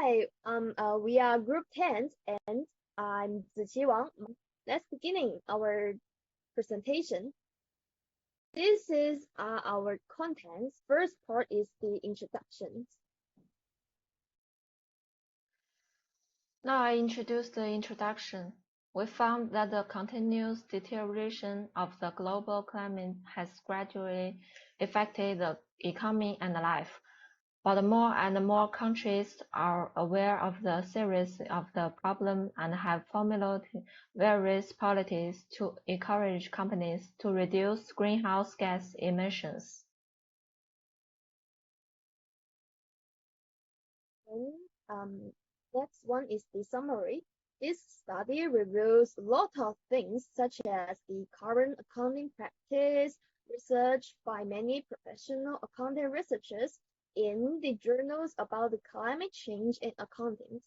We are Group 10 and I'm Ziqi Wang. Let's beginning our presentation. This is our contents. First part is the introductions. Now I introduce the introduction. We found that the continuous deterioration of the global climate has gradually affected the economy and life. But more and more countries are aware of the seriousness of the problem and have formulated various policies to encourage companies to reduce greenhouse gas emissions. Next one is the summary. This study reveals a lot of things such as the current accounting practice, research by many professional accounting researchers in the journals about the climate change and accounting.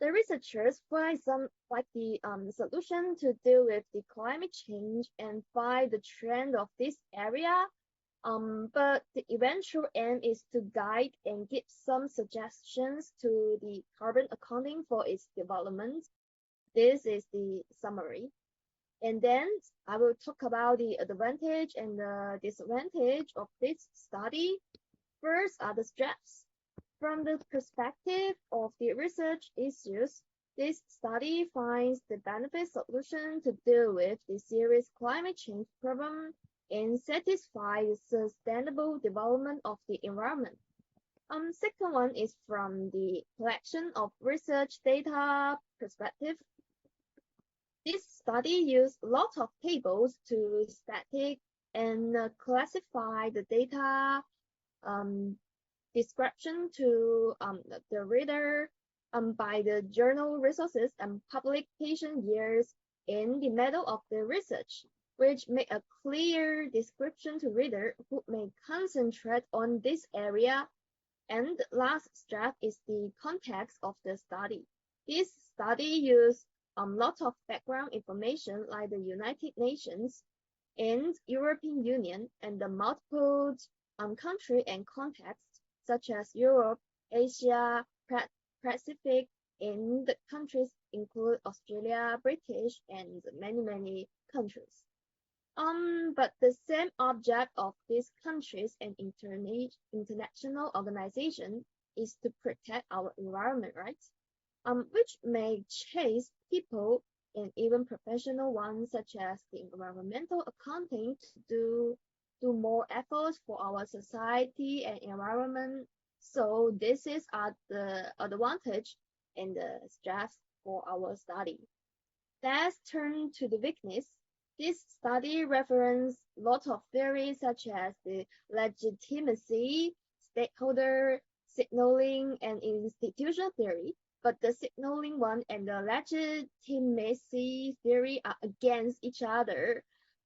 The researchers find some like the solution to deal with the climate change and find the trend of this area. But the eventual aim is to guide and give some suggestions to the carbon accounting for its development. This is the summary. And then I will talk about the advantage and the disadvantage of this study. First are the steps. From the perspective of the research issues, this study finds the benefit solution to deal with the serious climate change problem and satisfy the sustainable development of the environment. Second one is from the collection of research data perspective. This study used lots of tables to static and classify the data description to the reader by the journal resources and publication years in the middle of the research, which make a clear description to reader who may concentrate on this area. And the last step is the context of the study. This study used lots of background information like the United Nations and European Union and the multiple country and contexts such as Europe, Asia, Pacific, and the countries include Australia, British, and many countries. But the same object of these countries and international organization is to protect our environment, right? Which may chase people and even professional ones such as the environmental accounting to do more efforts for our society and environment. So this is the advantage and the stress for our study. Let's turn to the weakness. This study referenced lots of theories such as the legitimacy, stakeholder, signaling, and institutional theory. But the signaling one and the legitimacy theory are against each other.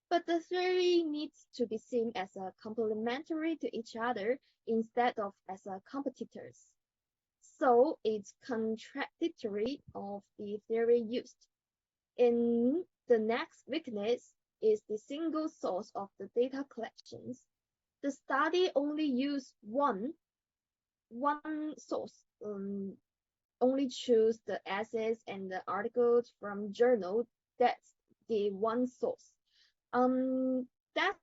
But the theory needs to be seen as a complementary to each other instead of as a competitors. So it's contradictory of the theory used. In the next weakness is the single source of the data collections. The study only used one source, only choose the essays and the articles from journal. That's the one source. That's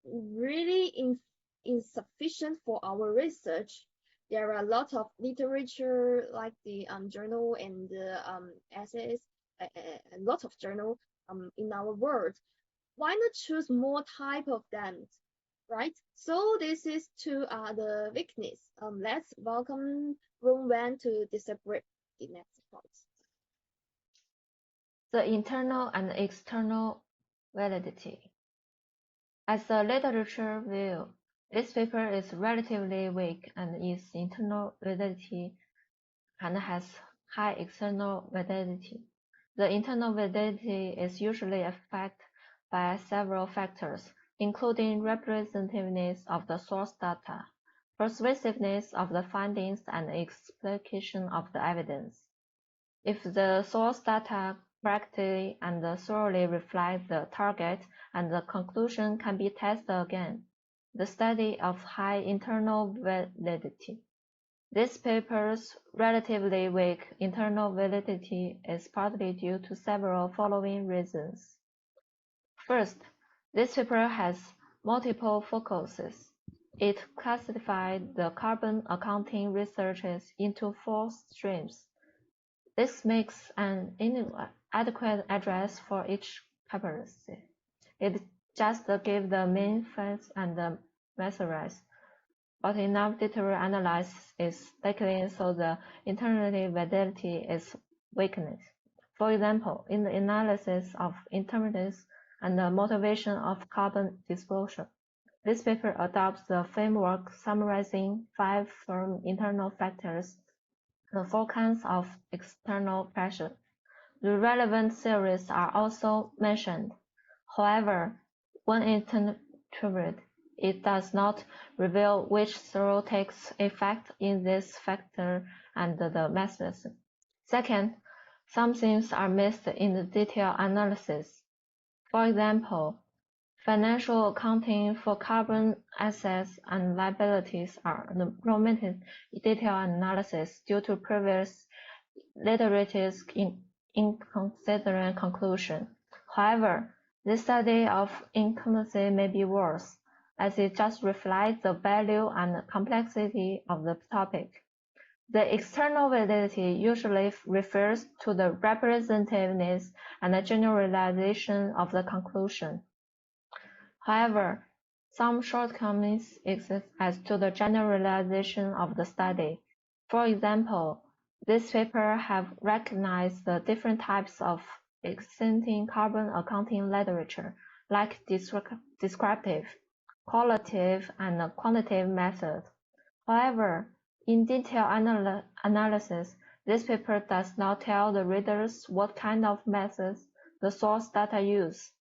really insufficient for our research. There are a lot of literature like the journal and the essays, a lot of journal in our world. Why not choose more type of them, right? So this is to the weakness. Let's welcome Room Wan to disagree the next part. The internal and external validity. As a literature view, this paper is relatively weak and its internal validity and has high external validity. The internal validity is usually affected by several factors, including representativeness of the source data, persuasiveness of the findings, and explication of the evidence. If the source data correctly and thoroughly reflect the target and the conclusion can be tested again, the study of high internal validity. This paper's relatively weak internal validity is partly due to several following reasons. First, this paper has multiple focuses. It classified the carbon accounting researches into 4 streams. This makes an inadequate address for each purpose. It just gives the main facts and the measures, but enough data analysis is lacking, so the internal validity is weakened. For example, in the analysis of intermittency and the motivation of carbon disclosure, this paper adopts the framework summarizing 5 firm internal factors and 4 kinds of external pressure. The relevant theories are also mentioned. However, when interpreted, it does not reveal which theory takes effect in this factor and the methods. Second, some things are missed in the detailed analysis. For example, financial accounting for carbon assets and liabilities are omitted in detailed analysis due to previous literatures inconsiderate conclusion. However, this study of incumbency may be worse, as it just reflects the value and complexity of the topic. The external validity usually refers to the representativeness and the generalization of the conclusion. However, some shortcomings exist as to the generalization of the study. For example, this paper have recognized the different types of existing carbon accounting literature, like descriptive, qualitative, and quantitative methods. However, in detailed analysis, this paper does not tell the readers what kind of methods the source data use.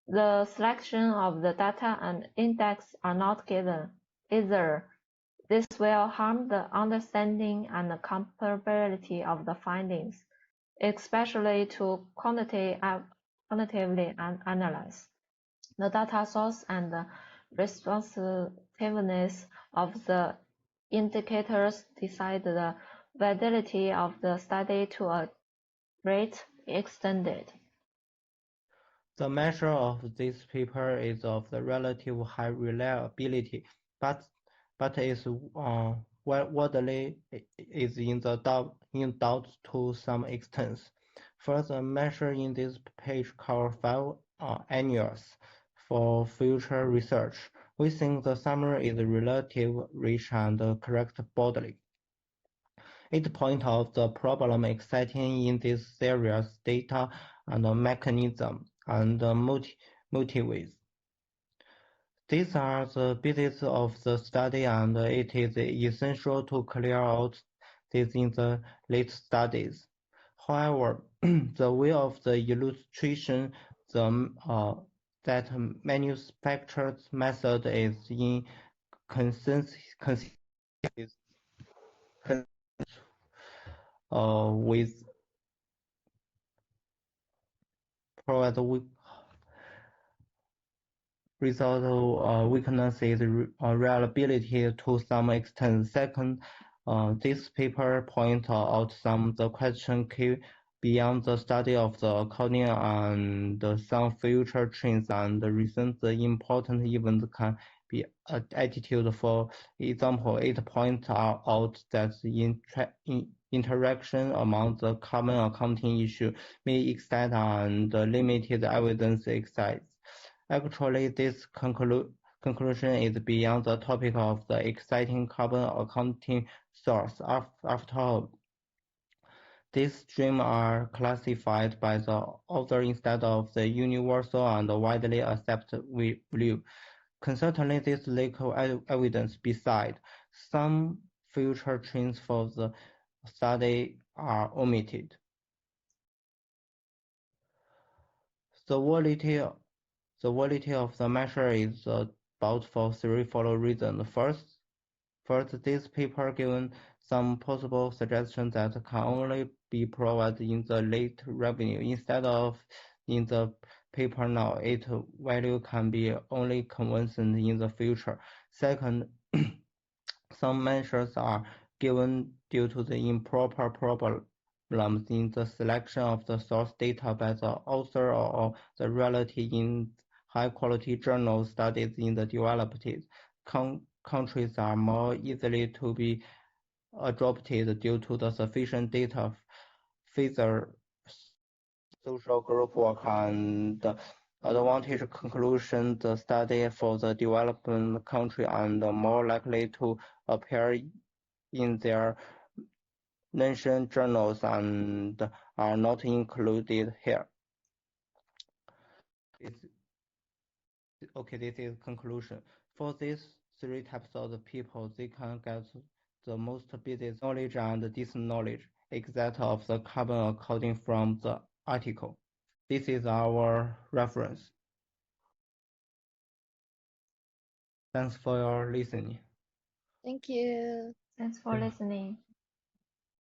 The selection of the data and index are not given, either. This will harm the understanding and the comparability of the findings, especially to quantitatively analyze the data source and the responsiveness of the indicators decide the validity of the study to a great extent. The measure of this paper is of the relative high reliability, but is widely is in doubt to some extent. Further, measure in this page cover 5 annuals for future research. We think the summary is relatively rich and correct broadly. It points out the problem existing in this series data and mechanism and motives. These are the basis of the study, and it is essential to clear out this in the late studies. However, the way of the illustration that manufactured method is in consensus with provide result weakness is reliability to some extent. Second, this paper points out some the question beyond the study of the accounting and some future trends and recent important events can be attitude. For example, it points out that interaction among the carbon accounting issue may extend and limited evidence exists. Actually, this conclusion is beyond the topic of the exciting carbon accounting source. After all, these streams are classified by the author instead of the universal and widely accepted view. Certainly, this lack of evidence. Besides, some future trends for the study are omitted. The validity of the measure is about for 3 following reasons. First, this paper given some possible suggestions that can only be provided in the late revenue instead of in the paper now. Its value can be only convincing in the future. Second, some measures are given due to the improper problems in the selection of the source data by the author or the relative in high-quality journal studies in the developed countries are more easily to be adopted due to the sufficient data, further social group work, and advantage conclusion. The study for the developing country and more likely to appear in their nation journals and are not included here. Okay, this is conclusion. For these three types of the people, they can get the most business knowledge and disknowledge, except of the carbon according from the article. This is our reference. Thanks for your listening. Thank you. Thanks for listening.